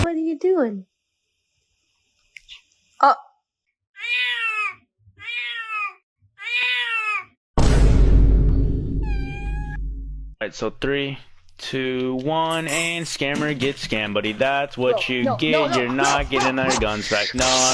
What are you doing? Oh. Alright, so 3, 2, 1, and scammer gets scammed, buddy. That's what you get. You're not getting our guns back. No.